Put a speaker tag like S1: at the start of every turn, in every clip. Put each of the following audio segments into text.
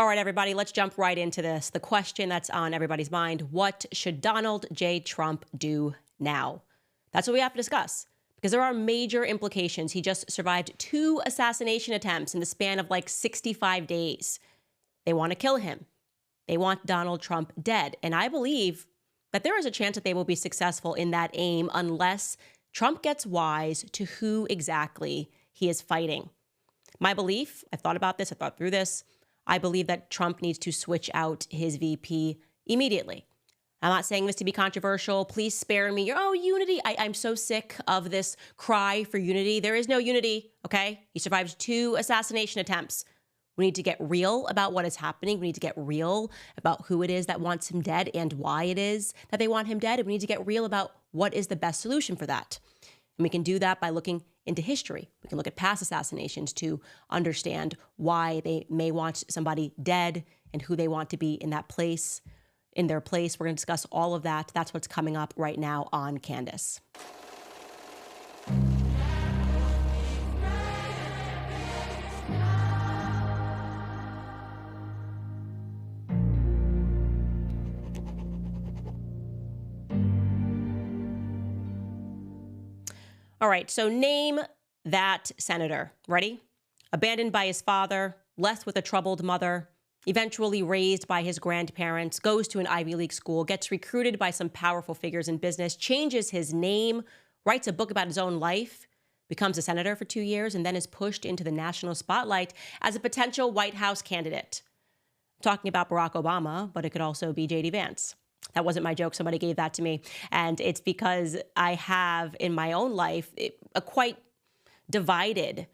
S1: All right, everybody, let's jump right into this. The question that's on everybody's mind: what should Donald J. Trump do now? That's what we have to discuss, because there are major implications. He just survived 2 assassination attempts in the span of like 65 days. They want to kill him. They want Donald Trump dead. And I believe that there is a chance that they will be successful in that aim unless Trump gets wise to who exactly he is fighting. My belief, I've thought about this, I thought through this. I believe that Trump needs to switch out his VP immediately. I'm not saying this to be controversial. Please spare me your, unity. I'm so sick of this cry for unity. There is no unity, okay? He survived 2 assassination attempts. We need to get real about what is happening. We need to get real about who it is that wants him dead and why it is that they want him dead. And we need to get real about what is the best solution for that. And we can do that by looking into history. We can look at past assassinations to understand why they may want somebody dead and who they want to be in that place, in their place. We're going to discuss all of that. That's what's coming up right now on Candace. All right, so name that senator. Ready? Abandoned by his father, left with a troubled mother, eventually raised by his grandparents, goes to an Ivy League school, gets recruited by some powerful figures in business, changes his name, writes a book about his own life, becomes a senator for 2 years, and then is pushed into the national spotlight as a potential White House candidate. I'm talking about Barack Obama, but it could also be J.D. Vance. That wasn't my joke. Somebody gave that to me. And it's because I have in my own life a quite divided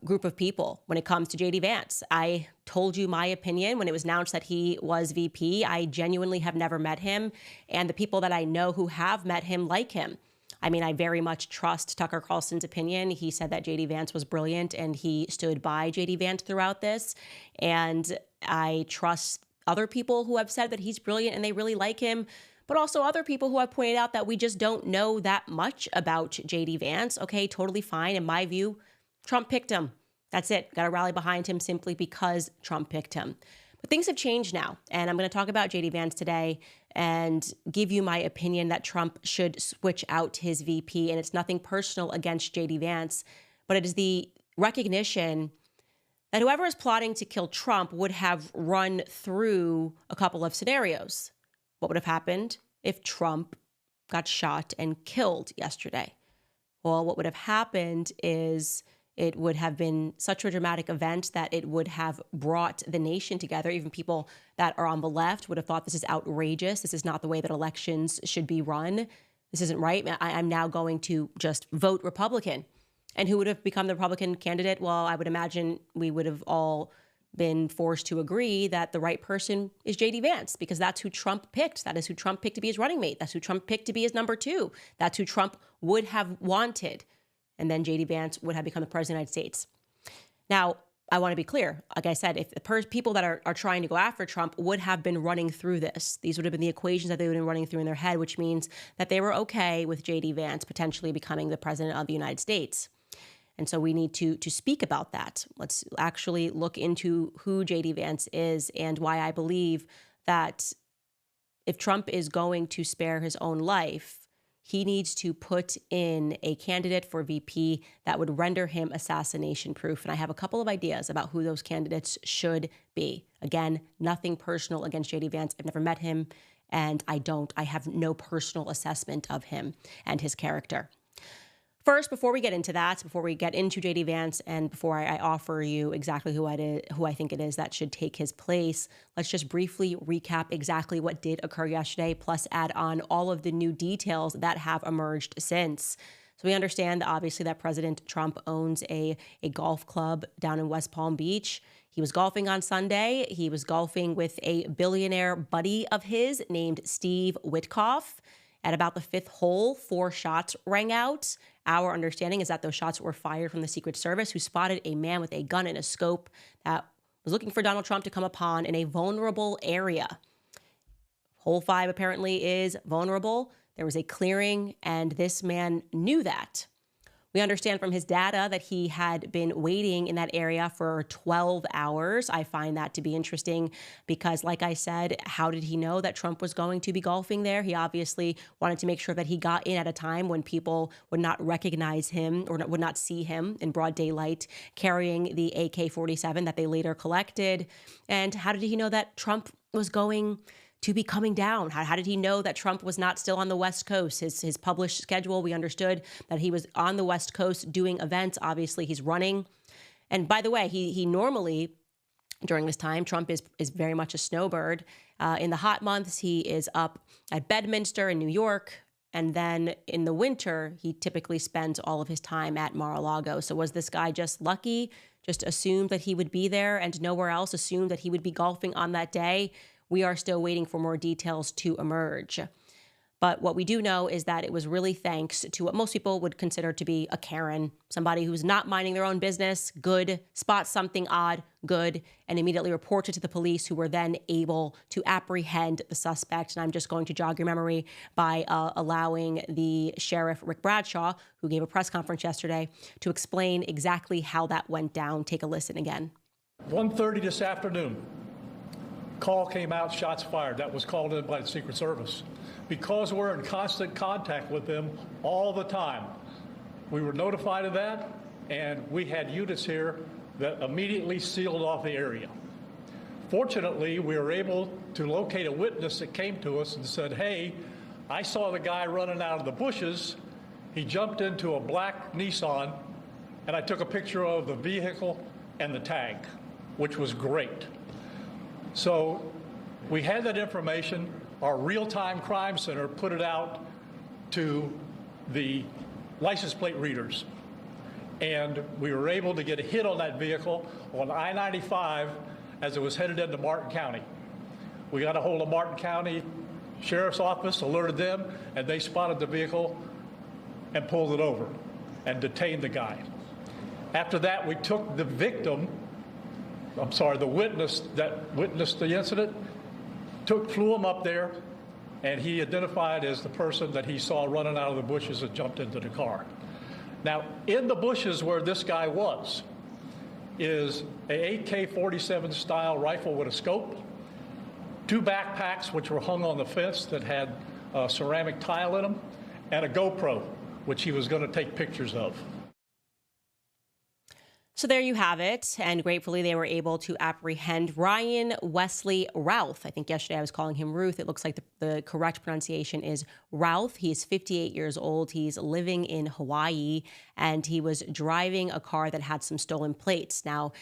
S1: group of people when it comes to J.D. Vance. I told you my opinion when it was announced that he was VP. I genuinely have never met him. And the people that I know who have met him like him. I mean, I very much trust Tucker Carlson's opinion. He said that J.D. Vance was brilliant and he stood by J.D. Vance throughout this. And I trust other people who have said that he's brilliant and they really like him, but also other people who have pointed out that we just don't know that much about J.D. Vance. Okay, totally fine. In my view, Trump picked him. That's it. Got to rally behind him simply because Trump picked him. But things have changed now, and I'm going to talk about J.D. Vance today and give you my opinion that Trump should switch out his VP. And it's nothing personal against J.D. Vance, but it is the recognition that whoever is plotting to kill Trump would have run through a couple of scenarios. What would have happened if Trump got shot and killed yesterday? Well, what would have happened is it would have been such a dramatic event that it would have brought the nation together. Even people that are on the left would have thought this is outrageous. This is not the way that elections should be run. This isn't right. I'm now going to just vote Republican. And who would have become the Republican candidate? Well, I would imagine we would have all been forced to agree that the right person is J.D. Vance, because that's who Trump picked. That is who Trump picked to be his running mate. That's who Trump picked to be his number 2. That's who Trump would have wanted. And then J.D. Vance would have become the president of the United States. Now, I want to be clear. Like I said, if the people that are trying to go after Trump would have been running through this, these would have been the equations that they would have been running through in their head, which means that they were okay with J.D. Vance potentially becoming the president of the United States. And so we need to speak about that. Let's actually look into who J.D. Vance is and why I believe that if Trump is going to spare his own life, he needs to put in a candidate for VP that would render him assassination proof. And I have a couple of ideas about who those candidates should be. Again, nothing personal against J.D. Vance. I've never met him, and I have no personal assessment of him and his character. First, before we get into that, before we get into J.D. Vance, and before I offer you exactly who I think it is that should take his place, let's just briefly recap exactly what did occur yesterday, plus add on all of the new details that have emerged since. So we understand, obviously, that President Trump owns a golf club down in West Palm Beach. He was golfing on Sunday. He was golfing with a billionaire buddy of his named Steve Witkoff. At about the 5th hole, 4 shots rang out. Our understanding is that those shots were fired from the Secret Service, who spotted a man with a gun and a scope that was looking for Donald Trump to come upon in a vulnerable area. Hole 5 apparently is vulnerable. There was a clearing, and this man knew that. We understand from his data that he had been waiting in that area for 12 hours. I find that to be interesting because, like I said, how did he know that Trump was going to be golfing there? He obviously wanted to make sure that he got in at a time when people would not recognize him or would not see him in broad daylight carrying the AK-47 that they later collected. And how did he know that Trump was going to be coming down? How did he know that Trump was not still on the West Coast? His published schedule, we understood that he was on the West Coast doing events. Obviously, he's running. And by the way, he normally, during this time, Trump is very much a snowbird. In the hot months, he is up at Bedminster in New York. And then in the winter, he typically spends all of his time at Mar-a-Lago. So was this guy just lucky, just assumed that he would be there and nowhere else, assumed that he would be golfing on that day? We are still waiting for more details to emerge. But what we do know is that it was really thanks to what most people would consider to be a Karen, somebody who's not minding their own business, good, spots something odd, good, and immediately reports it to the police, who were then able to apprehend the suspect. And I'm just going to jog your memory by allowing the sheriff, Rick Bradshaw, who gave a press conference yesterday, to explain exactly how that went down. Take a listen again.
S2: 1:30 this afternoon. Call came out, shots fired. That was called in by the Secret Service. Because we're in constant contact with them all the time, we were notified of that, and we had units here that immediately sealed off the area. Fortunately, we were able to locate a witness that came to us and said, hey, I saw the guy running out of the bushes. He jumped into a black Nissan, and I took a picture of the vehicle and the tag, which was great. So we had that information. Our real-time crime center put it out to the license plate readers. And we were able to get a hit on that vehicle on I-95 as it was headed into Martin County. We got a hold of Martin County Sheriff's Office, alerted them, and they spotted the vehicle and pulled it over and detained the guy. After that, we took the victim, the witness that witnessed the incident, flew him up there, and he identified as the person that he saw running out of the bushes and jumped into the car. Now, in the bushes where this guy was is a AK-47 style rifle with a scope, 2 backpacks which were hung on the fence that had ceramic tile in them, and a GoPro, which he was going to take pictures of.
S1: So there you have it. And gratefully, they were able to apprehend Ryan Wesley Routh. I think yesterday I was calling him Ruth. It looks like the correct pronunciation is Routh. He is 58 years old. He's living in Hawaii, and he was driving a car that had some stolen plates. Now,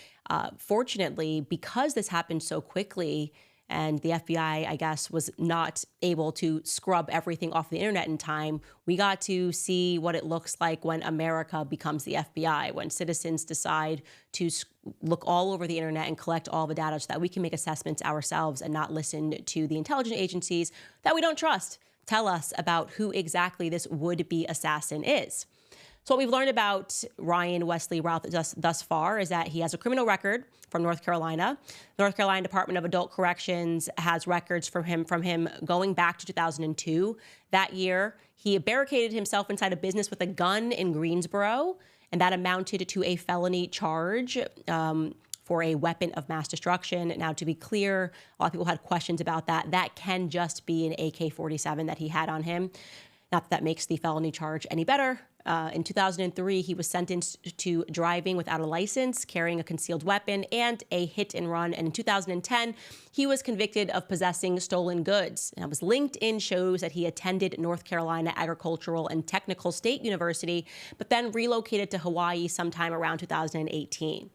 S1: fortunately, because this happened so quickly, and the FBI, I guess, was not able to scrub everything off the internet in time, we got to see what it looks like when America becomes the FBI, when citizens decide to look all over the internet and collect all the data so that we can make assessments ourselves and not listen to the intelligence agencies that we don't trust tell us about who exactly this would-be assassin is. So what we've learned about Ryan Wesley Routh thus far is that he has a criminal record from North Carolina. North Carolina Department of Adult Corrections has records from him going back to 2002. That year, he barricaded himself inside a business with a gun in Greensboro, and that amounted to a felony charge for a weapon of mass destruction. Now, to be clear, a lot of people had questions about that. That can just be an AK-47 that he had on him. Not that that makes the felony charge any better. In 2003, he was sentenced to driving without a license, carrying a concealed weapon, and a hit and run. And in 2010, he was convicted of possessing stolen goods. Now, his LinkedIn shows that he attended North Carolina Agricultural and Technical State University, but then relocated to Hawaii sometime around 2018.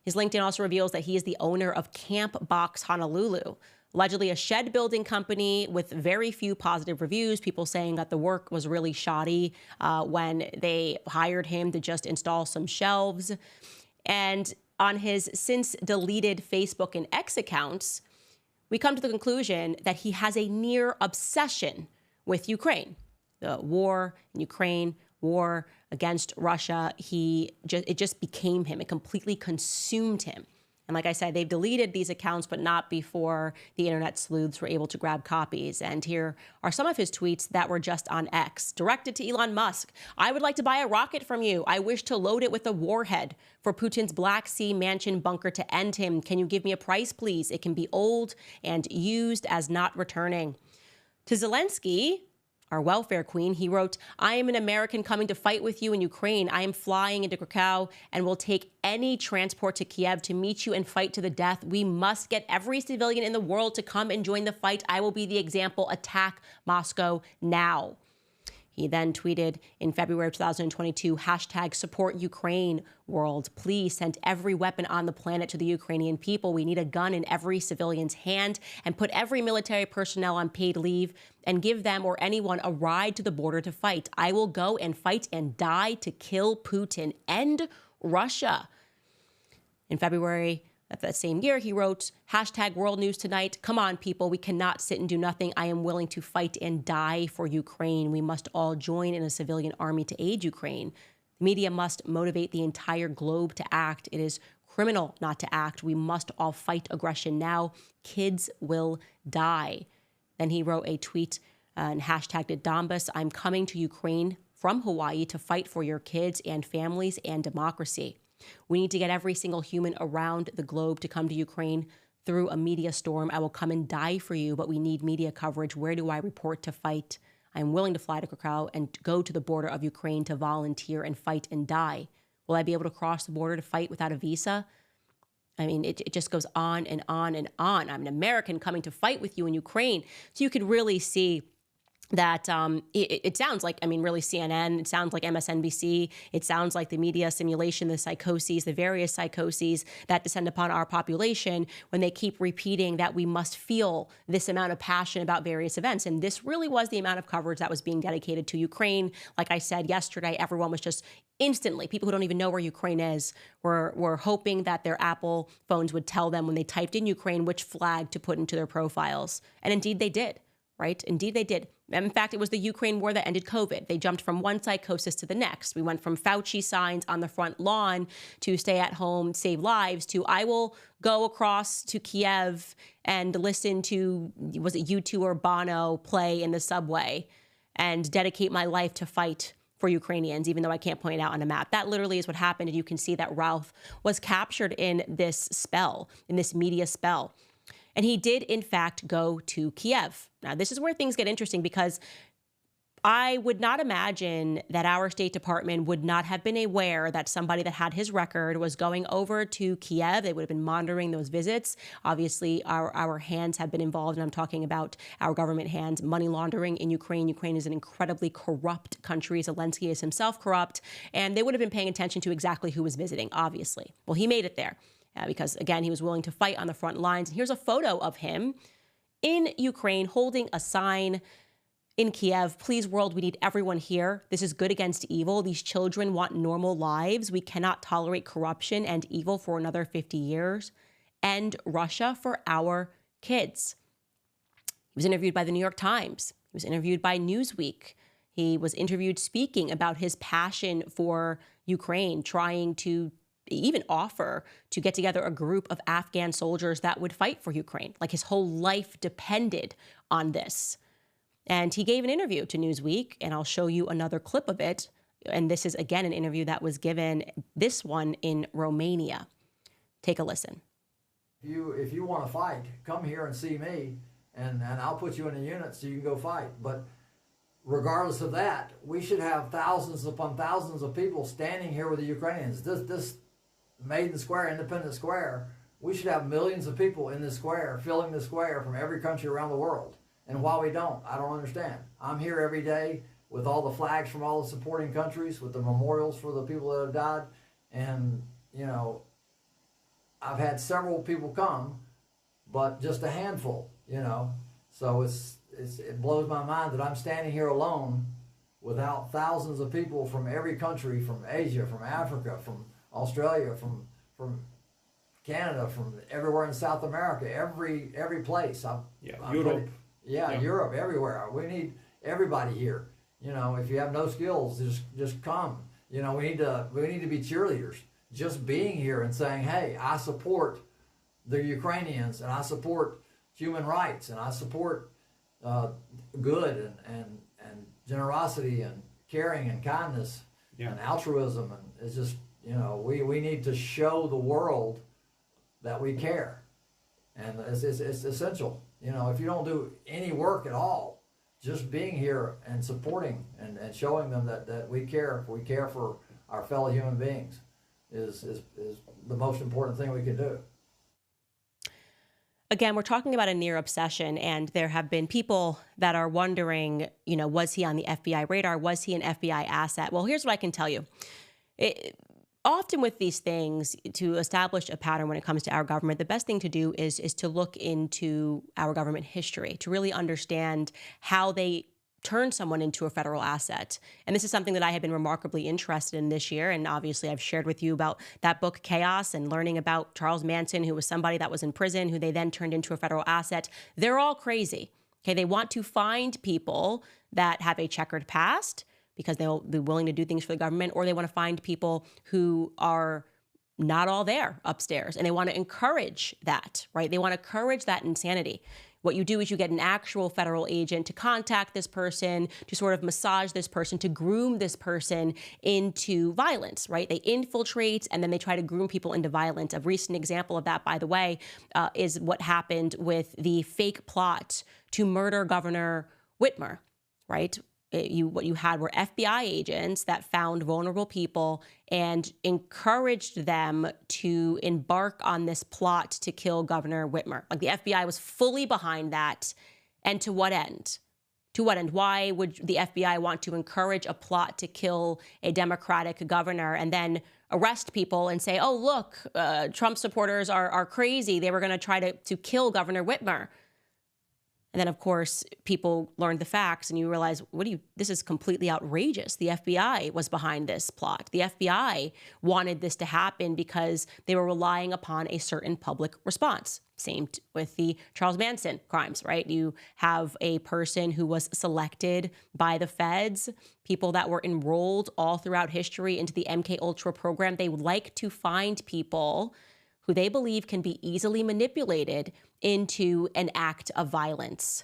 S1: His LinkedIn also reveals that he is the owner of Camp Box Honolulu, allegedly a shed building company with very few positive reviews, people saying that the work was really shoddy when they hired him to just install some shelves. And on his since deleted Facebook and X accounts, we come to the conclusion that he has a near obsession with Ukraine. The war in Ukraine, war against Russia, it just became him. It completely consumed him. And like I said, they've deleted these accounts, but not before the internet sleuths were able to grab copies. And here are some of his tweets that were just on X. Directed to Elon Musk, I would like to buy a rocket from you. I wish to load it with a warhead for Putin's Black Sea mansion bunker to end him. Can you give me a price, please? It can be old and used as not returning. To Zelensky, our welfare queen, he wrote, I am an American coming to fight with you in Ukraine. I am flying into Krakow and will take any transport to Kiev to meet you and fight to the death. We must get every civilian in the world to come and join the fight. I will be the example. Attack Moscow now. He then tweeted in February of 2022, hashtag support Ukraine world. Please send every weapon on the planet to the Ukrainian people. We need a gun in every civilian's hand and put every military personnel on paid leave and give them or anyone a ride to the border to fight. I will go and fight and die to kill Putin. End Russia. In February of that same year, he wrote, hashtag world news tonight. Come on, people. We cannot sit and do nothing. I am willing to fight and die for Ukraine. We must all join in a civilian army to aid Ukraine. The media must motivate the entire globe to act. It is criminal not to act. We must all fight aggression now. Kids will die. Then he wrote a tweet and hashtagged it Donbas. I'm coming to Ukraine from Hawaii to fight for your kids and families and democracy. We need to get every single human around the globe to come to Ukraine through a media storm. I will come and die for you, but we need media coverage. Where do I report to fight? I'm willing to fly to Krakow and go to the border of Ukraine to volunteer and fight and die. Will I be able to cross the border to fight without a visa? I mean, it just goes on and on and on. I'm an American coming to fight with you in Ukraine. So you could really see that it sounds like, I mean, really CNN, it sounds like MSNBC, it sounds like the media simulation, the psychoses, the various psychoses that descend upon our population when they keep repeating that we must feel this amount of passion about various events. And this really was the amount of coverage that was being dedicated to Ukraine. Like I said yesterday, everyone was just instantly, people who don't even know where Ukraine is, were hoping that their Apple phones would tell them when they typed in Ukraine which flag to put into their profiles. And indeed they did, right? Indeed they did. In fact, it was the Ukraine war that ended COVID. They jumped from one psychosis to the next. We went from Fauci signs on the front lawn to stay at home, save lives, to I will go across to Kiev and listen to, was it U2 or Bono play in the subway and dedicate my life to fight for Ukrainians, even though I can't point it out on a map. That literally is what happened. And you can see that Ralph was captured in this spell, in this media spell. And he did, in fact, go to Kiev. Now, this is where things get interesting because I would not imagine that our State Department would not have been aware that somebody that had his record was going over to Kiev. They would have been monitoring those visits. Obviously, our hands have been involved, and I'm talking about our government hands, money laundering in Ukraine. Ukraine is an incredibly corrupt country. Zelensky is himself corrupt, and they would have been paying attention to exactly who was visiting, obviously. Well, he made it there. Because, again, he was willing to fight on the front lines. And here's a photo of him in Ukraine holding a sign in Kiev. Please, world, we need everyone here. This is good against evil. These children want normal lives. We cannot tolerate corruption and evil for another 50 years. End Russia for our kids. He was interviewed by the New York Times. He was interviewed by Newsweek. He was interviewed speaking about his passion for Ukraine, trying to even offer to get together a group of Afghan soldiers that would fight for Ukraine. Like his whole life depended on this. And he gave an interview to Newsweek, and I'll show you another clip of it. And this is, again, an interview that was given, this one in Romania. Take a listen.
S3: If you want to fight, come here and see me, and I'll put you in a unit so you can go fight. But regardless of that, we should have thousands upon thousands of people standing here with the Ukrainians. This Maiden Square, Independence Square, we should have millions of people in this square, filling the square from every country around the world. And why we don't, I don't understand. I'm here every day with all the flags from all the supporting countries, with the memorials for the people that have died. And, you know, I've had several people come, but just a handful, you know. So it blows my mind that I'm standing here alone without thousands of people from every country, from Asia, from Africa, from Australia, from Canada, from everywhere in South America, every place.
S2: Europe.
S3: Europe, everywhere. We need everybody here. You know, if you have no skills, just come. You know, we need to be cheerleaders. Just being here and saying, hey, I support the Ukrainians, and I support human rights, and I support good and generosity and caring and kindness and altruism. And it's just, you know, we need to show the world that we care. And it's essential. You know, if you don't do any work at all, just being here and supporting and showing them that we care for our fellow human beings is the most important thing we can do.
S1: Again, we're talking about a near obsession, and there have been people that are wondering, you know, was he on the FBI radar? Was he an FBI asset? Well, here's what I can tell you. Often with these things, to establish a pattern when it comes to our government, the best thing to do is to look into our government history, to really understand how they turn someone into a federal asset. And this is something that I have been remarkably interested in this year. And obviously, I've shared with you about that book, Chaos, and learning about Charles Manson, who was somebody that was in prison, who they then turned into a federal asset. They're all crazy. Okay, they want to find people that have a checkered past because they'll be willing to do things for the government, or they want to find people who are not all there upstairs, and they want to encourage that, right? They want to encourage that insanity. What you do is you get an actual federal agent to contact this person, to sort of massage this person, to groom this person into violence, right? They infiltrate and then they try to groom people into violence. A recent example of that, by the way, is what happened with the fake plot to murder Governor Whitmer, right? What you had were FBI agents that found vulnerable people and encouraged them to embark on this plot to kill Governor Whitmer. Like, the FBI was fully behind that. And to what end? To what end? Why would the FBI want to encourage a plot to kill a Democratic governor and then arrest people and say, oh, look, Trump supporters are crazy. They were going to try to kill Governor Whitmer. And then, of course, people learned the facts, and you realize, this is completely outrageous. The FBI was behind this plot. The FBI wanted this to happen because they were relying upon a certain public response. Same with the Charles Manson crimes, right? You have a person who was selected by the feds, people that were enrolled all throughout history into the MKUltra program. They would like to find people who they believe can be easily manipulated into an act of violence.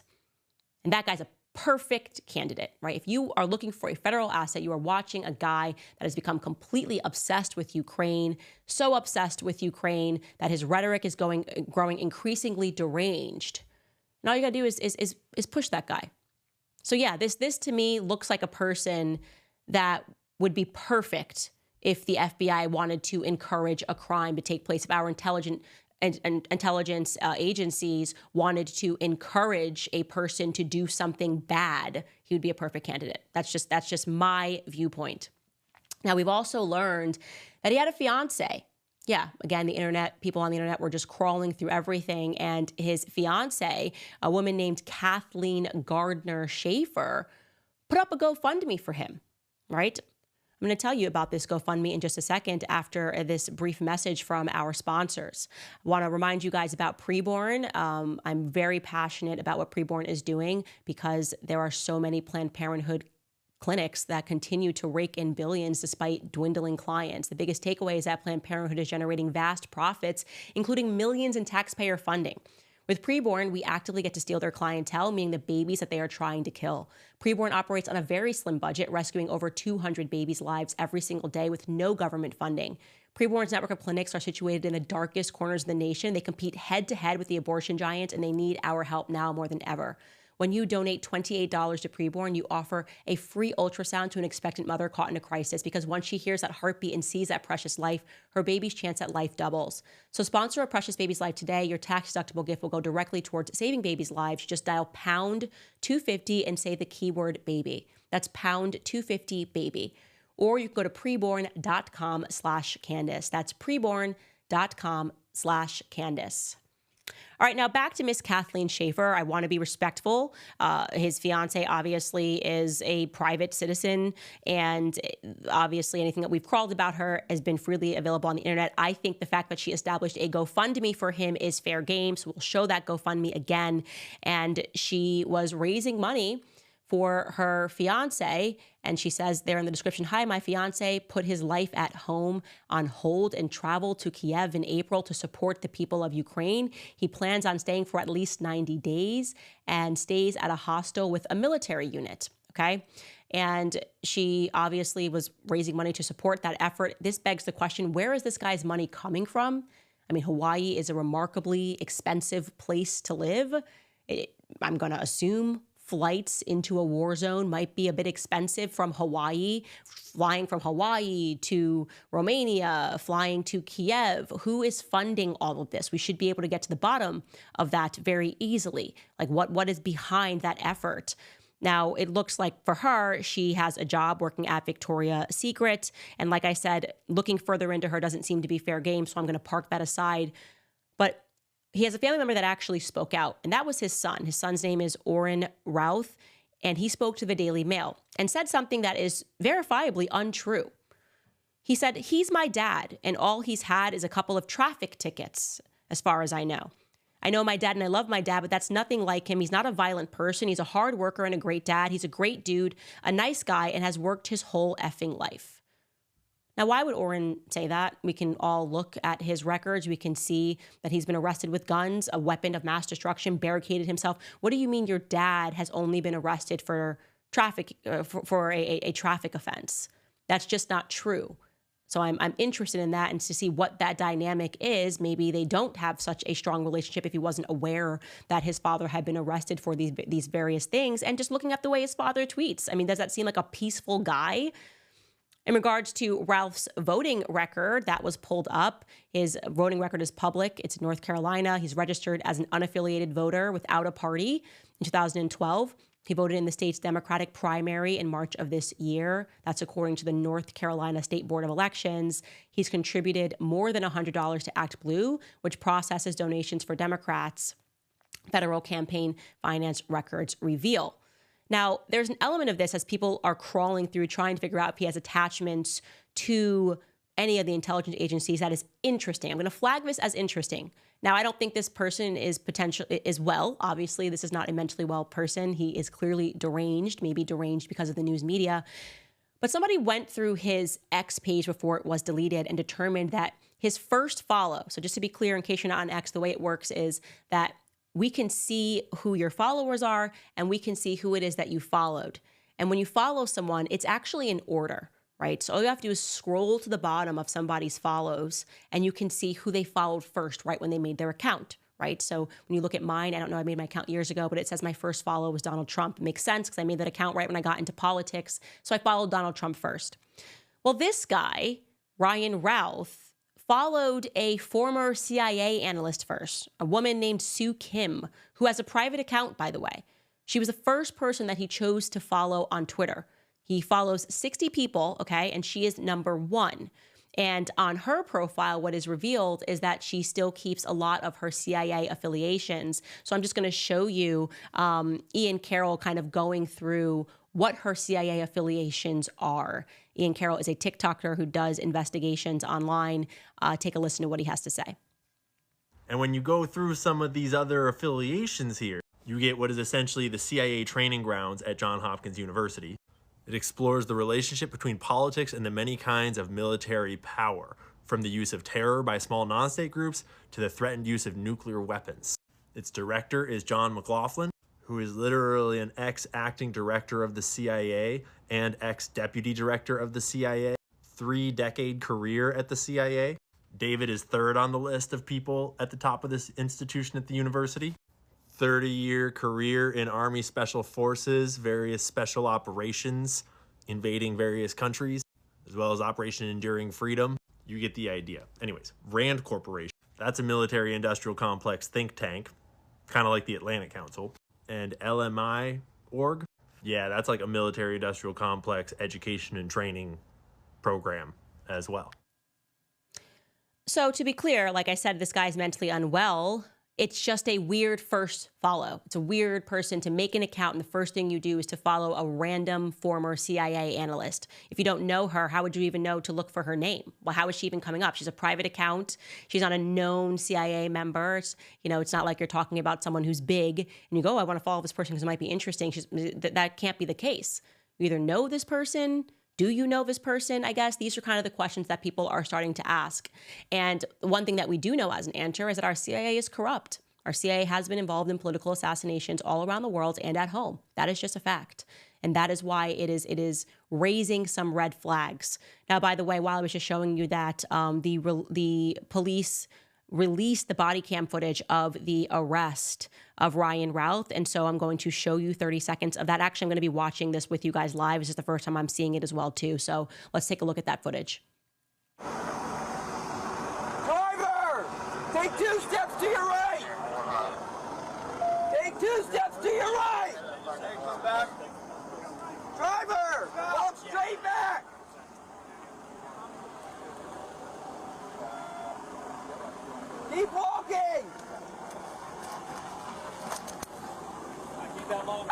S1: And that guy's a perfect candidate, right? If you are looking for a federal asset, you are watching a guy that has become completely obsessed with Ukraine, so obsessed with Ukraine that his rhetoric is growing increasingly deranged. And all you gotta do is push that guy. So yeah, this to me looks like a person that would be perfect if the FBI wanted to encourage a crime to take place, if our intelligence agencies wanted to encourage a person to do something bad, he would be a perfect candidate. That's just my viewpoint. Now, we've also learned that he had a fiance. Yeah, again, the internet, people on the internet were just crawling through everything, and his fiance, a woman named Kathleen Gardner Schaefer, put up a GoFundMe for him, right? I'm going to tell you about this GoFundMe in just a second after this brief message from our sponsors. I want to remind you guys about Preborn. I'm very passionate about what Preborn is doing because there are so many Planned Parenthood clinics that continue to rake in billions despite dwindling clients. The biggest takeaway is that Planned Parenthood is generating vast profits, including millions in taxpayer funding. With Preborn, we actively get to steal their clientele, meaning the babies that they are trying to kill. Preborn operates on a very slim budget, rescuing over 200 babies' lives every single day with no government funding. Preborn's network of clinics are situated in the darkest corners of the nation. They compete head-to-head with the abortion giant, and they need our help now more than ever. When you donate $28 to Preborn, you offer a free ultrasound to an expectant mother caught in a crisis, because once she hears that heartbeat and sees that precious life, her baby's chance at life doubles. So sponsor a precious baby's life today. Your tax-deductible gift will go directly towards saving babies' lives. Just dial pound 250 and say the keyword baby. That's pound 250 baby. Or you can go to preborn.com/Candace. That's preborn.com/Candace. All right, now back to Miss Kathleen Schaefer. I want to be respectful. His fiance obviously is a private citizen, and obviously anything that we've crawled about her has been freely available on the internet. I think the fact that she established a GoFundMe for him is fair game, so we'll show that GoFundMe again. And she was raising money for her fiance. And she says there in the description, "Hi, my fiance put his life at home on hold and traveled to Kiev in April to support the people of Ukraine. He plans on staying for at least 90 days and stays at a hostel with a military unit." Okay. And she obviously was raising money to support that effort. This begs the question, where is this guy's money coming from? I mean, Hawaii is a remarkably expensive place to live. I'm going to assume flights into a war zone might be a bit expensive from Hawaii, flying from Hawaii to Romania, flying to Kiev. Who is funding all of this? We should be able to get to the bottom of that very easily. Like what is behind that effort? Now, it looks like for her, she has a job working at Victoria's Secret. And like I said, looking further into her doesn't seem to be fair game, so I'm going to park that aside. But he has a family member that actually spoke out, and that was his son. His son's name is Orrin Routh, and he spoke to the Daily Mail and said something that is verifiably untrue. He said, "He's my dad, and all he's had is a couple of traffic tickets, as far as I know. I know my dad and I love my dad, but that's nothing like him. He's not a violent person. He's a hard worker and a great dad. He's a great dude, a nice guy, and has worked his whole effing life." Now, why would Orrin say that? We can all look at his records. We can see that he's been arrested with guns, a weapon of mass destruction, barricaded himself. What do you mean your dad has only been arrested for traffic for a traffic offense? That's just not true. So I'm interested in that and to see what that dynamic is. Maybe they don't have such a strong relationship if he wasn't aware that his father had been arrested for these various things. And just looking at the way his father tweets, I mean, does that seem like a peaceful guy? In regards to Ralph's voting record, that was pulled up. His voting record is public. It's in North Carolina. He's registered as an unaffiliated voter without a party in 2012. He voted in the state's Democratic primary in March of this year. That's according to the North Carolina State Board of Elections. He's contributed more than $100 to Act Blue, which processes donations for Democrats. Federal campaign finance records reveal. Now, there's an element of this as people are crawling through trying to figure out if he has attachments to any of the intelligence agencies. That is interesting. I'm going to flag this as interesting. Now, I don't think this person is well. Obviously, this is not a mentally well person. He is clearly deranged, maybe deranged because of the news media. But somebody went through his X page before it was deleted and determined that his first follow, so just to be clear, in case you're not on X, the way it works is that we can see who your followers are and we can see who it is that you followed. And when you follow someone, it's actually in order, right? So all you have to do is scroll to the bottom of somebody's follows and you can see who they followed first, right, when they made their account, right? So when you look at mine, I don't know, I made my account years ago, but it says my first follow was Donald Trump. It makes sense because I made that account right when I got into politics. So I followed Donald Trump first. Well, this guy, Ryan Routh, followed a former CIA analyst first, a woman named Sue Kim, who has a private account, by the way. She was the first person that he chose to follow on Twitter. He follows 60 people, okay, and she is number 1. And on her profile, what is revealed is that she still keeps a lot of her CIA affiliations. So I'm just going to show you Ian Carroll kind of going through what her CIA affiliations are. Ian Carroll is a TikToker who does investigations online. Take a listen to what he has to say.
S4: And when you go through some of these other affiliations here, you get what is essentially the CIA training grounds at Johns Hopkins University. It explores the relationship between politics and the many kinds of military power, from the use of terror by small non-state groups to the threatened use of nuclear weapons. Its director is John McLaughlin, who is literally an ex-acting director of the CIA and ex-deputy director of the CIA, 3-decade career at the CIA. David is third on the list of people at the top of this institution at the university. 30-year career in Army Special Forces, various special operations, invading various countries, as well as Operation Enduring Freedom. You get the idea. Anyways, RAND Corporation. That's a military-industrial complex think tank, kind of like the Atlantic Council. And LMI.org, yeah, that's like a military-industrial complex education and training program as well.
S1: So to be clear, like I said, this guy's mentally unwell. it's just a weird first follow. It's a weird person to make an account, and the first thing you do is to follow a random former CIA analyst. If you don't know her, how would you even know to look for her name? Well, how is she even coming up? She's a private account. She's not a known CIA member. It's not like you're talking about someone who's big and you go, oh, I want to follow this person because it might be interesting. That can't be the case. You either know this person. Do you know this person? I guess these are kind of the questions that people are starting to ask. And one thing that we do know as an answer is that our CIA is corrupt. Our CIA has been involved in political assassinations all around the world and at home. That is just a fact. And that is why it is raising some red flags. Now, by the way, while I was just showing you that the police released the body cam footage of the arrest of Ryan Routh. And so I'm going to show you 30 seconds of that. Actually, I'm going to be watching this with you guys live. This is the first time I'm seeing it as well, too. So let's take a look at that footage.
S5: Driver, take 2 steps to your right. Take 2 steps to your right. Driver, walk straight back. Keep walking! Keep that long.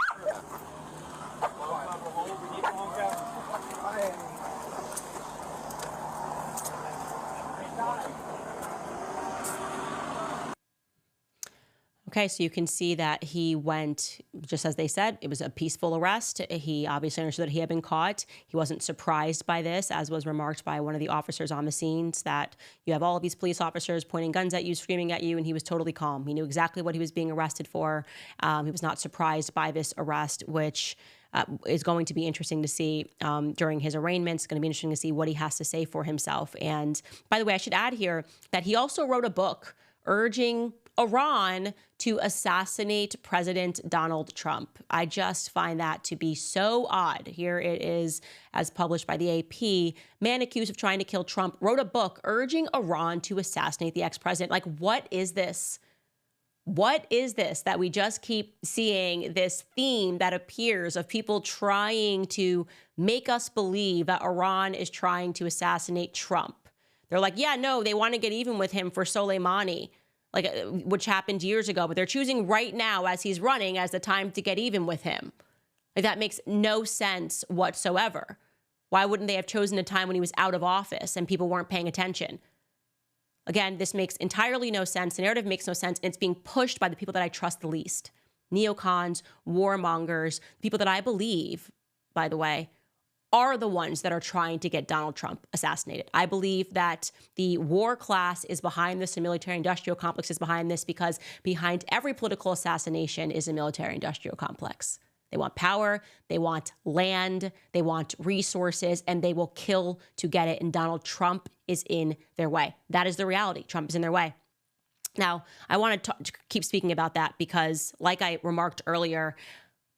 S1: Okay, so you can see that he went, just as they said, it was a peaceful arrest. He obviously understood that he had been caught. He wasn't surprised by this, as was remarked by one of the officers on the scenes, that you have all of these police officers pointing guns at you, screaming at you, and he was totally calm. He knew exactly what he was being arrested for. He was not surprised by this arrest, which is going to be interesting to see during his arraignment. It's going to be interesting to see what he has to say for himself. And by the way, I should add here that he also wrote a book urging Iran to assassinate President Donald Trump. I just find that to be so odd. Here it is, as published by the AP. Man accused of trying to kill Trump wrote a book urging Iran to assassinate the ex-president. Like, what is this? What is this that we just keep seeing, this theme that appears of people trying to make us believe that Iran is trying to assassinate Trump? They're like, yeah, no, they want to get even with him for Soleimani, which happened years ago, but they're choosing right now as he's running as the time to get even with him. That makes no sense whatsoever. Why wouldn't they have chosen a time when he was out of office and people weren't paying attention? Again, this makes entirely no sense. The narrative makes no sense. And it's being pushed by the people that I trust the least. Neocons, warmongers, people that I believe, by the way, are the ones that are trying to get Donald Trump assassinated. I believe that the war class is behind this, the military-industrial complex is behind this, because behind every political assassination is a military-industrial complex. They want power, they want land, they want resources, and they will kill to get it. And Donald Trump is in their way. That is the reality. Trump is in their way. Now, I want to keep speaking about that because, like I remarked earlier,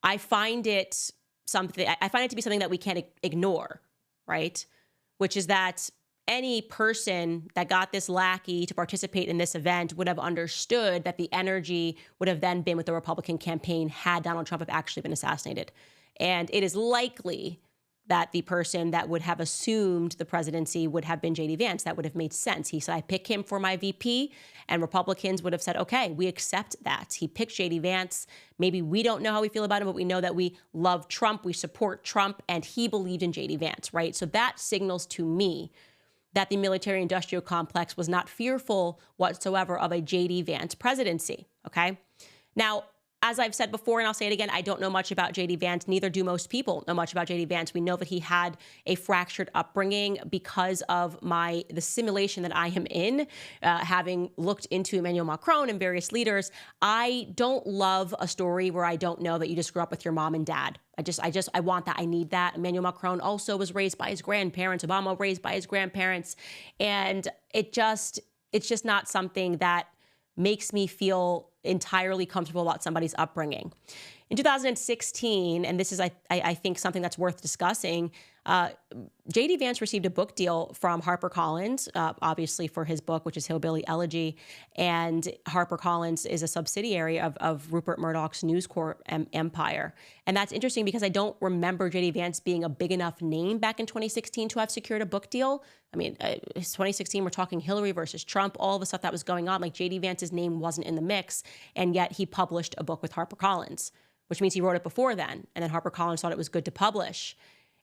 S1: I find it to be something that we can't ignore, right? Which is that any person that got this lackey to participate in this event would have understood that the energy would have then been with the Republican campaign had Donald Trump have actually been assassinated. And it is likely that the person that would have assumed the presidency would have been J.D. Vance. That would have made sense. He said, I pick him for my VP, and Republicans would have said, okay, we accept that. He picked J.D. Vance. Maybe we don't know how we feel about him, but we know that we love Trump, we support Trump, and he believed in J.D. Vance, right? So that signals to me that the military-industrial complex was not fearful whatsoever of a J.D. Vance presidency, okay? Now, as I've said before, and I'll say it again, I don't know much about J.D. Vance. Neither do most people know much about J.D. Vance. We know that he had a fractured upbringing because of the simulation that I am in, having looked into Emmanuel Macron and various leaders. I don't love a story where I don't know that you just grew up with your mom and dad. I want that. I need that. Emmanuel Macron also was raised by his grandparents. Obama raised by his grandparents. And it's just not something that makes me feel entirely comfortable about somebody's upbringing. In 2016, and this is, I think, something that's worth discussing, J.D. Vance received a book deal from HarperCollins, obviously for his book, which is Hillbilly Elegy. And HarperCollins is a subsidiary of Rupert Murdoch's News Corp empire. And that's interesting because I don't remember J.D. Vance being a big enough name back in 2016 to have secured a book deal. I mean, 2016, we're talking Hillary versus Trump, all the stuff that was going on. Like J.D. Vance's name wasn't in the mix. And yet he published a book with HarperCollins, which means he wrote it before then. And then HarperCollins thought it was good to publish.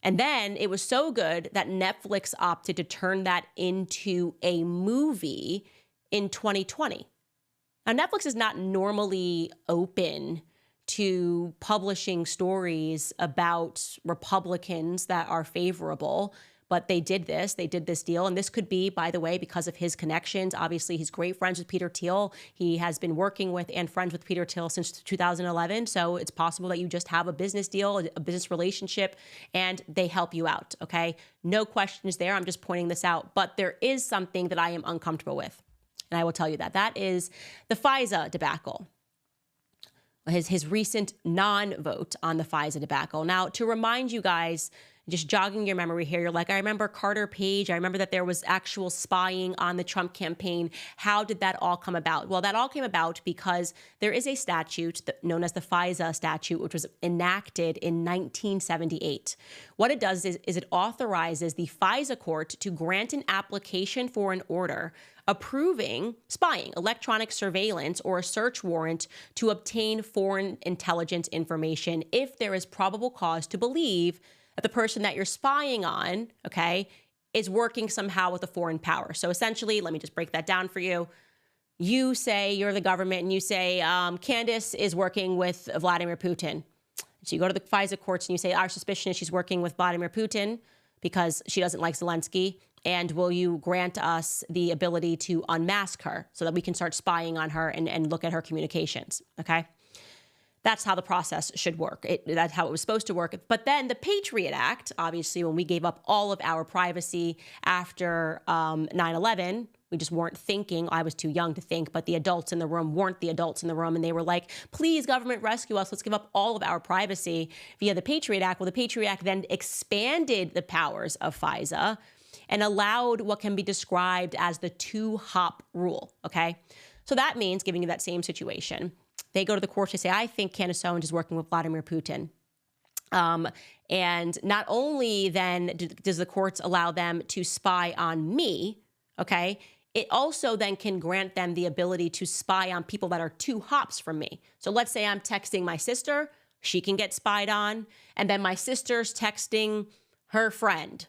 S1: And then it was so good that Netflix opted to turn that into a movie in 2020. Now, Netflix is not normally open to publishing stories about Republicans that are favorable, but they did this deal. And this could be, by the way, because of his connections. Obviously, he's great friends with Peter Thiel. He has been working with and friends with Peter Thiel since 2011. So it's possible that you just have a business deal, a business relationship, and they help you out, okay? No questions there. I'm just pointing this out. But there is something that I am uncomfortable with, and I will tell you that. That is the FISA debacle. His recent non-vote on the FISA debacle. Now, to remind you guys, just jogging your memory here, you're like, I remember Carter Page. I remember that there was actual spying on the Trump campaign. How did that all come about? Well, that all came about because there is a statute known as the FISA statute, which was enacted in 1978. What it does is it authorizes the FISA court to grant an application for an order approving spying, electronic surveillance, or a search warrant to obtain foreign intelligence information if there is probable cause to believe that the person that you're spying on, okay, is working somehow with a foreign power. So essentially, let me just break that down for you. You say you're the government and you say Candace is working with Vladimir Putin. So you go to the FISA courts and you say, our suspicion is she's working with Vladimir Putin because she doesn't like Zelensky. And will you grant us the ability to unmask her so that we can start spying on her and look at her communications, okay? That's how the process should work. That's how it was supposed to work. But then the Patriot Act, obviously, when we gave up all of our privacy after 9/11, we just weren't thinking. I was too young to think, but the adults in the room weren't the adults in the room. And they were like, please, government, rescue us. Let's give up all of our privacy via the Patriot Act. Well, the Patriot Act then expanded the powers of FISA and allowed what can be described as the two-hop rule, okay? So that means, giving you that same situation, they go to the court to say, I think Candace Owens is working with Vladimir Putin. And not only then does the courts allow them to spy on me, okay, it also then can grant them the ability to spy on people that are two hops from me. So let's say I'm texting my sister, she can get spied on, and then my sister's texting her friend.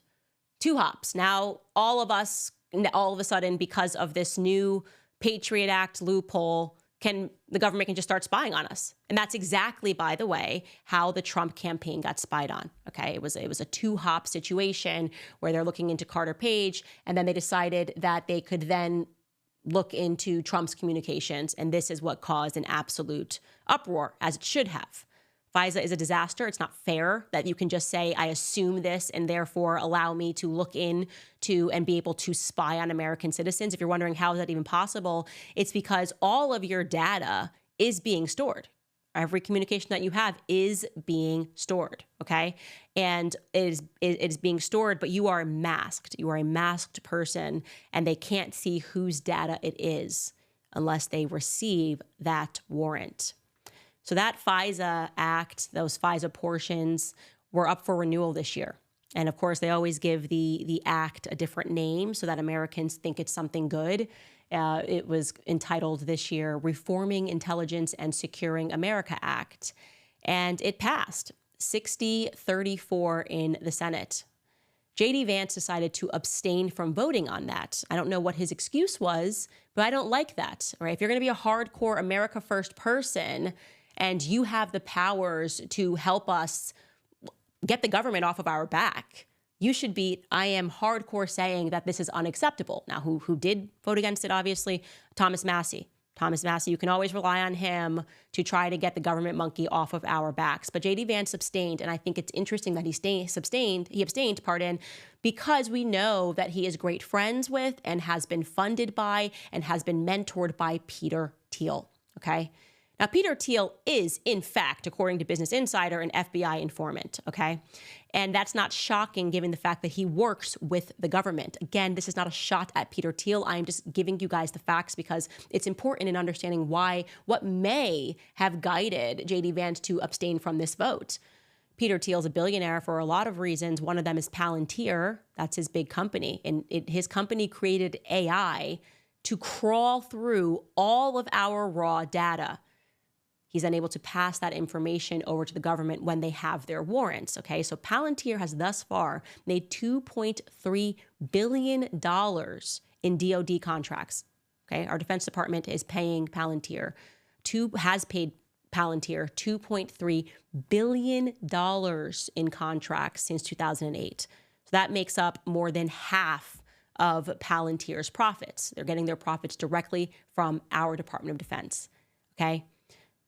S1: Two hops. Now, all of us, all of a sudden, because of this new Patriot Act loophole, the government can just start spying on us. And that's exactly, by the way, how the Trump campaign got spied on. Okay, it was a two-hop situation where they're looking into Carter Page, and then they decided that they could then look into Trump's communications, and this is what caused an absolute uproar, as it should have. FISA is a disaster. It's not fair that you can just say, I assume this, and therefore allow me to look into and be able to spy on American citizens. If you're wondering how is that even possible, it's because all of your data is being stored. Every communication that you have is being stored, okay? And it is being stored, but you are masked. You are a masked person, and they can't see whose data it is unless they receive that warrant. So that FISA Act, those FISA portions, were up for renewal this year. And of course, they always give the act a different name so that Americans think it's something good. It was entitled this year, Reforming Intelligence and Securing America Act. And it passed 60-34 in the Senate. J.D. Vance decided to abstain from voting on that. I don't know what his excuse was, but I don't like that. Right? If you're going to be a hardcore America First person, and you have the powers to help us get the government off of our back, you should be, I am hardcore saying that this is unacceptable. Now, who did vote against it, obviously? Thomas Massie. Thomas Massie, you can always rely on him to try to get the government monkey off of our backs. But J.D. Vance abstained, and I think it's interesting that he abstained, because we know that he is great friends with and has been funded by and has been mentored by Peter Thiel, okay? Now, Peter Thiel is, in fact, according to Business Insider, an FBI informant, okay? And that's not shocking given the fact that he works with the government. Again, this is not a shot at Peter Thiel. I'm just giving you guys the facts because it's important in understanding what may have guided J.D. Vance to abstain from this vote. Peter Thiel's a billionaire for a lot of reasons. One of them is Palantir. That's his big company. And his company created AI to crawl through all of our raw data. He's then able to pass that information over to the government when they have their warrants, okay? So Palantir has thus far made $2.3 billion in DoD contracts, okay? Our Defense Department is paying Palantir, has paid Palantir $2.3 billion in contracts since 2008. So that makes up more than half of Palantir's profits. They're getting their profits directly from our Department of Defense, okay?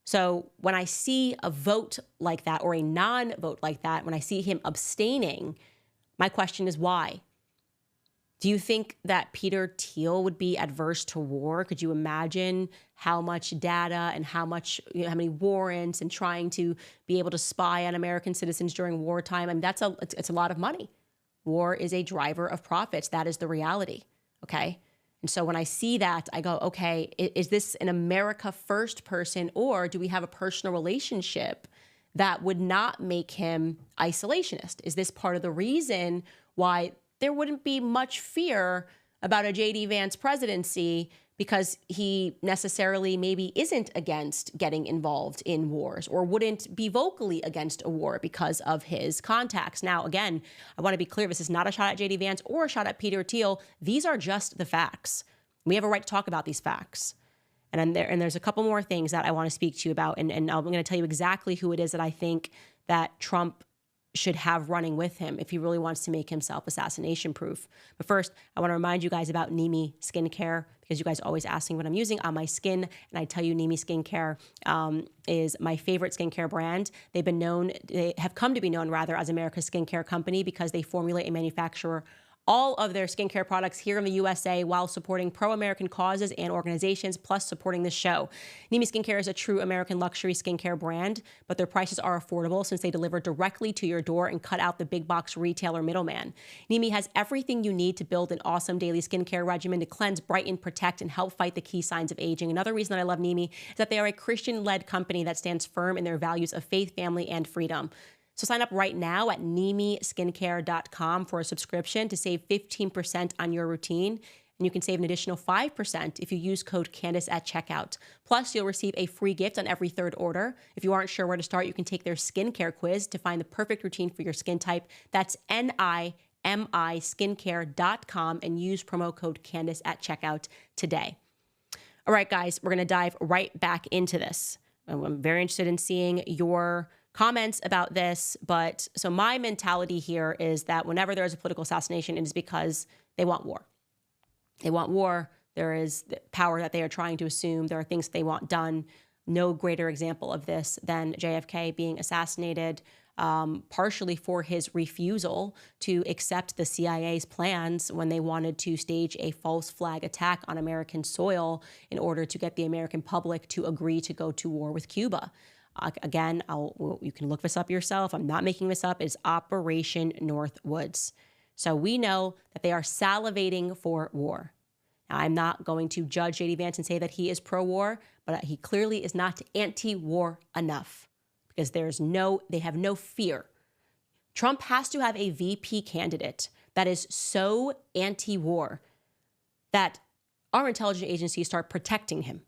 S1: So when I see a vote like that or a non-vote like that, when I see him abstaining, my question is why? Do you think that Peter Thiel would be adverse to war? Could you imagine how much data and how many warrants and trying to be able to spy on American citizens during wartime? I mean, it's a lot of money. War is a driver of profits. That is the reality, okay? And so when I see that, I go, okay, is this an America first person, or do we have a personal relationship that would not make him isolationist? Is this part of the reason why there wouldn't be much fear about a J.D. Vance presidency, because he necessarily maybe isn't against getting involved in wars or wouldn't be vocally against a war because of his contacts? Now, again, I want to be clear. This is not a shot at J.D. Vance or a shot at Peter Thiel. These are just the facts. We have a right to talk about these facts. And there's a couple more things that I want to speak to you about. And I'm going to tell you exactly who it is that I think that Trump should have running with him if he really wants to make himself assassination proof. But first, I want to remind you guys about Nimi Skincare, because you guys always ask me what I'm using on my skin. And I tell you, Nimi Skincare is my favorite skincare brand. They have come to be known rather as America's skincare company because they formulate and manufacture all of their skincare products here in the USA while supporting pro-American causes and organizations, plus supporting the show. Nimi Skincare is a true American luxury skincare brand, but their prices are affordable since they deliver directly to your door and cut out the big box retailer middleman. Nimi has everything you need to build an awesome daily skincare regimen to cleanse, brighten, protect, and help fight the key signs of aging. Another reason that I love Nimi is that they are a Christian-led company that stands firm in their values of faith, family, and freedom. So sign up right now at NimiSkincare.com for a subscription to save 15% on your routine. And you can save an additional 5% if you use code Candace at checkout. Plus, you'll receive a free gift on every third order. If you aren't sure where to start, you can take their skincare quiz to find the perfect routine for your skin type. That's NimiSkincare.com and use promo code Candace at checkout today. All right, guys, we're going to dive right back into this. I'm very interested in seeing your comments about this, but so my mentality here is that whenever there's a political assassination, it is because they want war. They want war. There is the power that they are trying to assume. There are things they want done. No greater example of this than JFK being assassinated, partially for his refusal to accept the CIA's plans when they wanted to stage a false flag attack on American soil in order to get the American public to agree to go to war with Cuba. Again, you can look this up yourself. I'm not making this up. It's Operation Northwoods. So we know that they are salivating for war. Now, I'm not going to judge J.D. Vance and say that he is pro-war, but he clearly is not anti-war enough because they have no fear. Trump has to have a VP candidate that is so anti-war that our intelligence agencies start protecting him.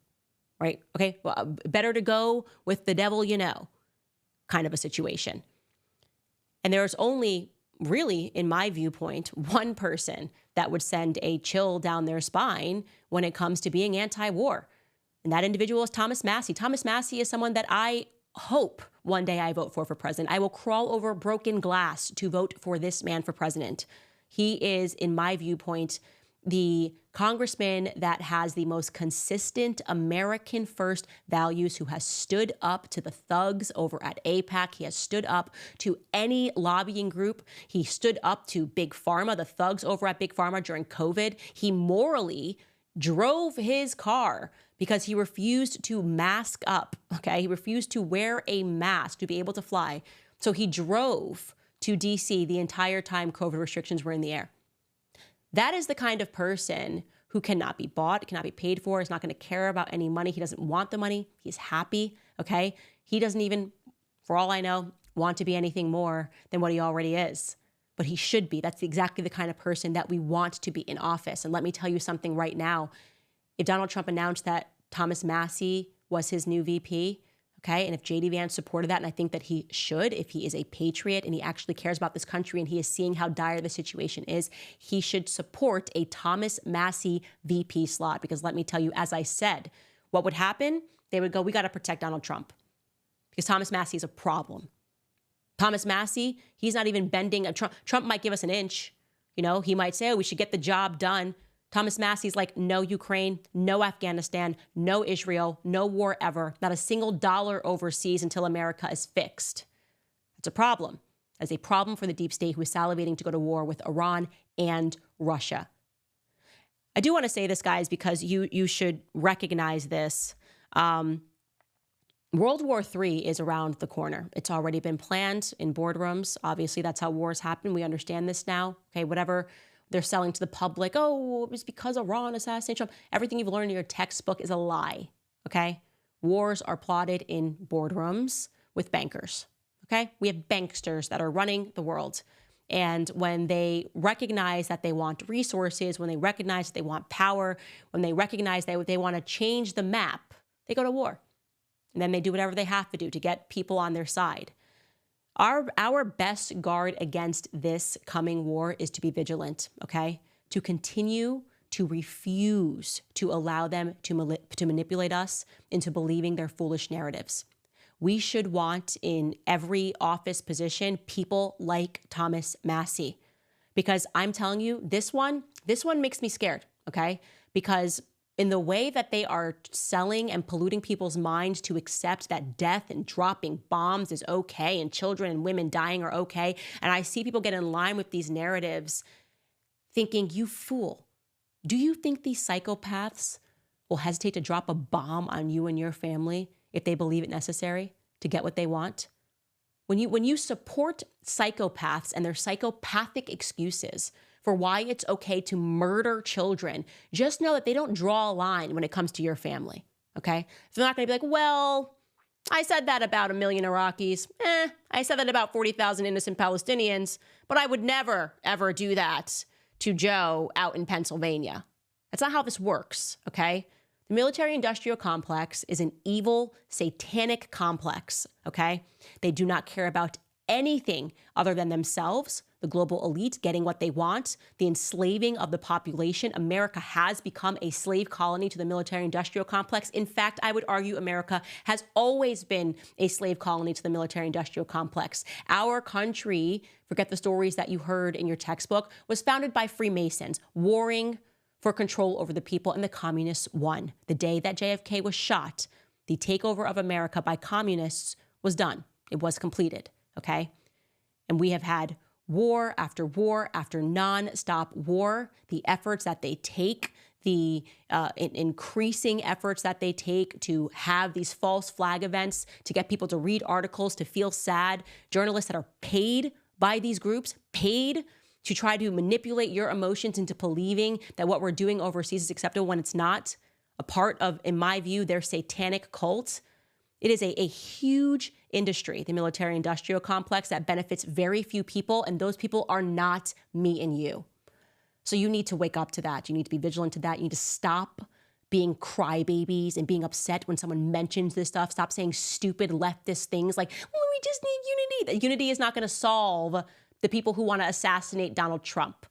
S1: Right? Okay. Well, better to go with the devil you know kind of a situation. And there's only really, in my viewpoint, one person that would send a chill down their spine when it comes to being anti-war. And that individual is Thomas Massie. Thomas Massie is someone that I hope one day I vote for president. I will crawl over broken glass to vote for this man for president. He is, in my viewpoint, the congressman that has the most consistent American first values, who has stood up to the thugs over at AIPAC. He has stood up to any lobbying group. He stood up to Big Pharma, the thugs over at Big Pharma during COVID. He morally drove his car because he refused to mask up, okay? He refused to wear a mask to be able to fly. So he drove to DC the entire time COVID restrictions were in the air. That is the kind of person who cannot be bought, cannot be paid for, is not going to care about any money. He doesn't want the money. He's happy, okay? He doesn't even, for all I know, want to be anything more than what he already is. But he should be. That's exactly the kind of person that we want to be in office. And let me tell you something right now. If Donald Trump announced that Thomas Massie was his new VP, okay, and if J.D. Vance supported that, and I think that he should, if he is a patriot and he actually cares about this country and he is seeing how dire the situation is, he should support a Thomas Massie VP slot. Because let me tell you, as I said, what would happen? They would go, we got to protect Donald Trump because Thomas Massie is a problem. Thomas Massie, he's not even bending. Trump might give us an inch. You know, he might say, oh, we should get the job done. Thomas Massie's like, no Ukraine, no Afghanistan, no Israel, no war ever, not a single dollar overseas until America is fixed. It's a problem. It's a problem for the deep state who is salivating to go to war with Iran and Russia. I do want to say this, guys, because you should recognize this. World War III is around the corner. It's already been planned in boardrooms. Obviously, that's how wars happen. We understand this now. Okay, whatever they're selling to the public, oh, it was because Iran assassinated Trump. Everything you've learned in your textbook is a lie, okay? Wars are plotted in boardrooms with bankers, okay? We have banksters that are running the world. And when they recognize that they want resources, when they recognize that they want power, when they recognize that they want to change the map, they go to war. And then they do whatever they have to do to get people on their side. Our best guard against this coming war is to be vigilant, okay? To continue to refuse to allow them to manipulate us into believing their foolish narratives. We should want in every office position people like Thomas Massie. Because I'm telling you, this one makes me scared, okay? Because in the way that they are selling and polluting people's minds to accept that death and dropping bombs is okay and children and women dying are okay. And I see people get in line with these narratives thinking, you fool, do you think these psychopaths will hesitate to drop a bomb on you and your family if they believe it necessary to get what they want? When you support psychopaths and their psychopathic excuses for why it's okay to murder children, just know that they don't draw a line when it comes to your family, okay? So they're not going to be like, well, I said that about 1 million Iraqis. I said that about 40,000 innocent Palestinians, but I would never, ever do that to Joe out in Pennsylvania. That's not how this works, okay? The military-industrial complex is an evil, satanic complex, okay? They do not care about anything other than themselves, the global elite getting what they want, the enslaving of the population. America has become a slave colony to the military-industrial complex. In fact, I would argue America has always been a slave colony to the military-industrial complex. Our country, forget the stories that you heard in your textbook, was founded by Freemasons, warring for control over the people, and the communists won. The day that JFK was shot, the takeover of America by communists was done. It was completed, okay? And we have had war after non-stop war. The efforts that they take, the increasing efforts that they take to have these false flag events, to get people to read articles, to feel sad, journalists that are paid by these groups, paid to try to manipulate your emotions into believing that what we're doing overseas is acceptable when it's not. A part of, in my view, their satanic cult. It is a huge industry, the military-industrial complex, that benefits very few people, and those people are not me and you. So you need to wake up to that. You need to be vigilant to that. You need to stop being crybabies and being upset when someone mentions this stuff. Stop saying stupid leftist things like, well, we just need unity. That unity is not going to solve the people who want to assassinate Donald Trump.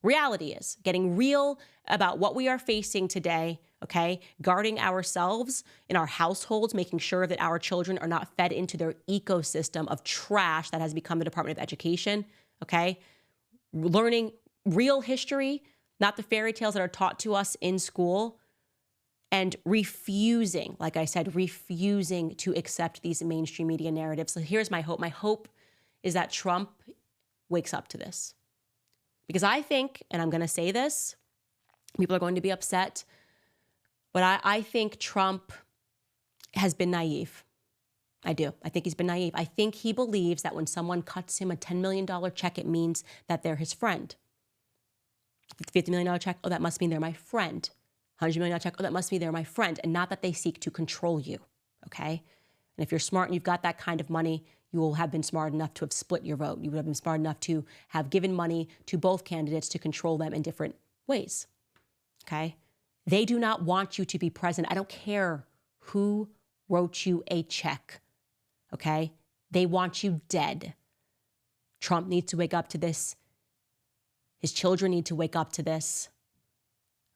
S1: Reality is getting real about what we are facing today, okay? Guarding ourselves in our households, making sure that our children are not fed into their ecosystem of trash that has become the Department of Education, okay? Learning real history, not the fairy tales that are taught to us in school, and refusing, like I said, refusing to accept these mainstream media narratives. So here's my hope. My hope is that Trump wakes up to this. Because I think, and I'm going to say this, people are going to be upset, But I think Trump has been naive. I do. I think he's been naive. I think he believes that when someone cuts him a $10 million check, it means that they're his friend. $50 million check, oh, that must mean they're my friend. $100 million check, oh, that must mean they're my friend. And not that they seek to control you, okay? And if you're smart and you've got that kind of money, you will have been smart enough to have split your vote. You would have been smart enough to have given money to both candidates to control them in different ways, okay? They do not want you to be president. I don't care who wrote you a check, okay? They want you dead. Trump needs to wake up to this. His children need to wake up to this,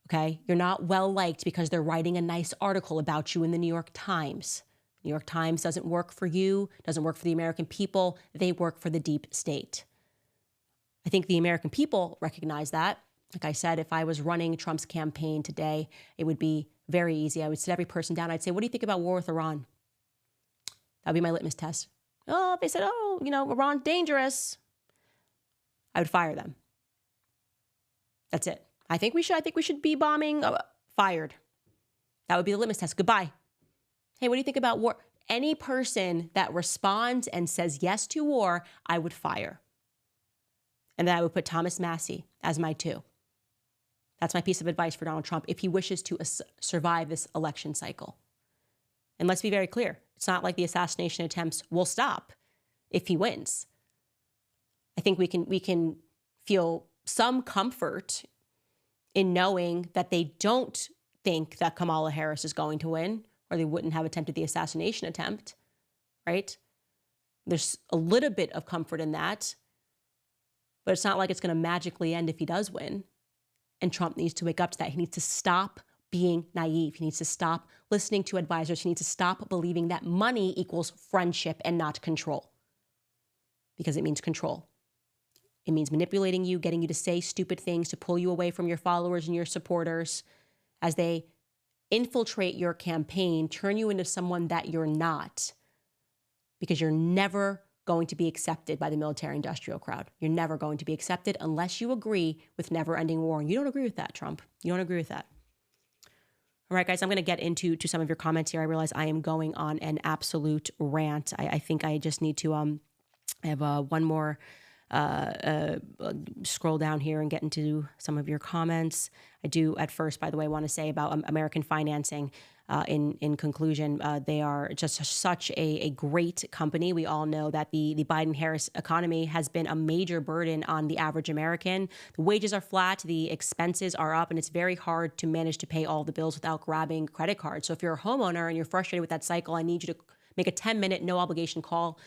S1: okay? You're not well-liked because they're writing a nice article about you in the New York Times. New York Times doesn't work for you, doesn't work for the American people. They work for the deep state. I think the American people recognize that. Like I said, if I was running Trump's campaign today, it would be very easy. I would sit every person down. I'd say, what do you think about war with Iran? That would be my litmus test. Oh, if they said, oh, Iran's dangerous, I would fire them. That's it. I think we should be bombing. Fired. That would be the litmus test. Goodbye. Hey, what do you think about war? Any person that responds and says yes to war, I would fire. And then I would put Thomas Massie as my 2. That's my piece of advice for Donald Trump if he wishes to survive this election cycle. And let's be very clear. It's not like the assassination attempts will stop if he wins. I think we can feel some comfort in knowing that they don't think that Kamala Harris is going to win, or they wouldn't have attempted the assassination attempt, right? There's a little bit of comfort in that, but it's not like it's going to magically end if he does win. And Trump needs to wake up to that. He needs to stop being naive. He needs to stop listening to advisors. He needs to stop believing that money equals friendship and not control, because it means control. It means manipulating you, getting you to say stupid things to pull you away from your followers and your supporters as they infiltrate your campaign, turn you into someone that you're not, because you're never going to be accepted by the military-industrial crowd. You're never going to be accepted unless you agree with never-ending war. And you don't agree with that, Trump. You don't agree with that. All right, guys, I'm going to get into some of your comments here. I realize I am going on an absolute rant. I think I just need to I have one more scroll down here and get into some of your comments. I do at first, by the way, want to say about American financing. In conclusion, they are just such a great company. We all know that the Biden-Harris economy has been a major burden on the average American. The wages are flat, the expenses are up, and it's very hard to manage to pay all the bills without grabbing credit cards. So if you're a homeowner and you're frustrated with that cycle, I need you to make a 10-minute no-obligation call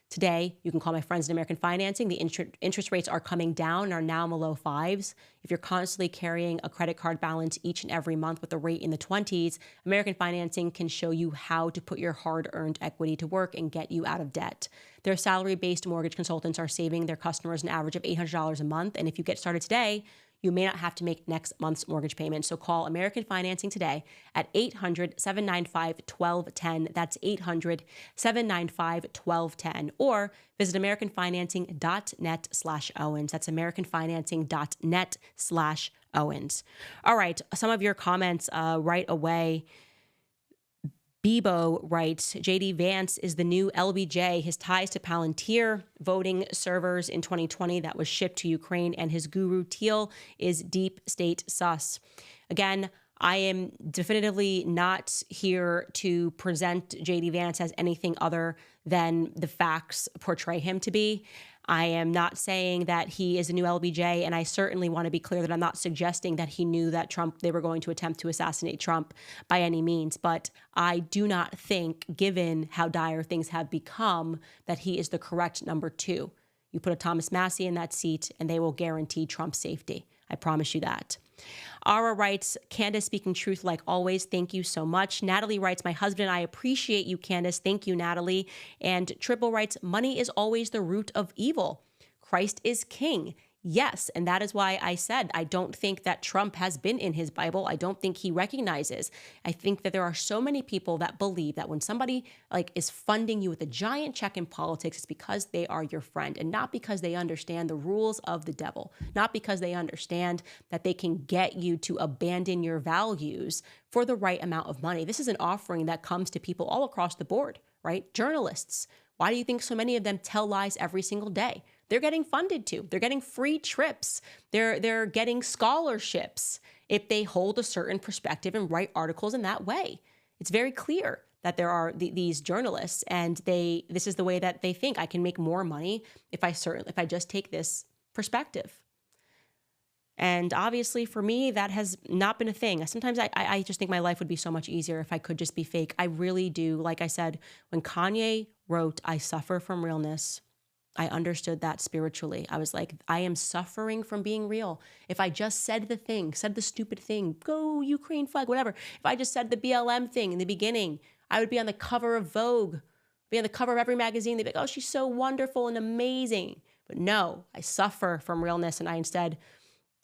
S1: today. You can call my friends in American Financing. The interest rates are coming down and are now in the low 5s. If you're constantly carrying a credit card balance each and every month with a rate in the 20s, American Financing can show you how to put your hard-earned equity to work and get you out of debt. Their salary-based mortgage consultants are saving their customers an average of $800 a month. And if you get started today, you may not have to make next month's mortgage payment. So call American Financing today at 800-795-1210. That's 800-795-1210. Or visit AmericanFinancing.net/Owens. That's AmericanFinancing.net/Owens. All right, some of your comments right away. Bebo writes, JD Vance is the new LBJ. His ties to Palantir voting servers in 2020 that was shipped to Ukraine, and his guru Teal is deep state sus. Again, I am definitively not here to present JD Vance as anything other than the facts portray him to be. I am not saying that he is a new LBJ, and I certainly want to be clear that I'm not suggesting that he knew that they were going to attempt to assassinate Trump by any means. But I do not think, given how dire things have become, that he is the correct number 2. You put a Thomas Massie in that seat, and they will guarantee Trump's safety. I promise you that. Ara writes, Candace speaking truth like always. Thank you so much. Natalie writes, my husband and I appreciate you, Candace. Thank you, Natalie. And Triple writes, money is always the root of evil. Christ is king. Yes. And that is why I said, I don't think that Trump has been in his Bible. I don't think he recognizes. I think that there are so many people that believe that when somebody like is funding you with a giant check in politics, it's because they are your friend and not because they understand the rules of the devil, not because they understand that they can get you to abandon your values for the right amount of money. This is an offering that comes to people all across the board, right? Journalists. Why do you think so many of them tell lies every single day? They're getting funded to. They're getting free trips. They're getting scholarships if they hold a certain perspective and write articles in that way. It's very clear that there are these journalists, and this is the way that they think. I can make more money if I just take this perspective. And obviously for me, that has not been a thing. Sometimes I just think my life would be so much easier if I could just be fake. I really do. Like I said, when Kanye wrote, "I suffer from realness," I understood that spiritually. I was like, I am suffering from being real. If I just said the stupid thing, go Ukraine flag, whatever. If I just said the BLM thing in the beginning, I would be on the cover of Vogue, be on the cover of every magazine. They'd be like, oh, she's so wonderful and amazing. But no, I suffer from realness. And I instead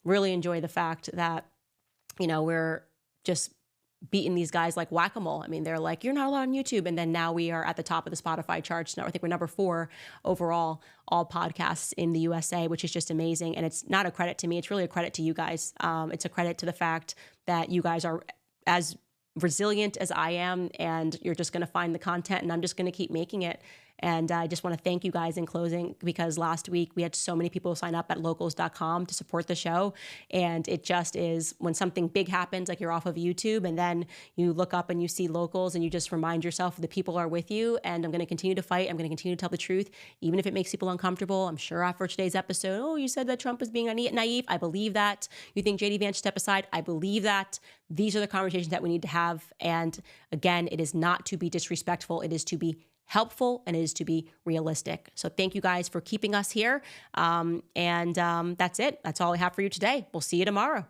S1: really enjoy the fact that, we're just beating these guys like whack-a-mole. I mean, they're like, you're not allowed on YouTube. And then now we are at the top of the Spotify charts. Now I think we're number 4 overall, all podcasts in the USA, which is just amazing. And it's not a credit to me. It's really a credit to you guys. It's a credit to the fact that you guys are as resilient as I am, and you're just going to find the content, and I'm just going to keep making it. And I just want to thank you guys in closing, because last week we had so many people sign up at locals.com to support the show. And it just is, when something big happens, like you're off of YouTube and then you look up and you see locals, and you just remind yourself the people are with you. And I'm going to continue to fight. I'm going to continue to tell the truth, even if it makes people uncomfortable. I'm sure after today's episode, oh, you said that Trump was being naive. I believe that. You think JD Vance should step aside? I believe that. These are the conversations that we need to have. And again, it is not to be disrespectful. It is to be helpful, and it is to be realistic. So thank you guys for keeping us here. And that's it. That's all I have for you today. We'll see you tomorrow.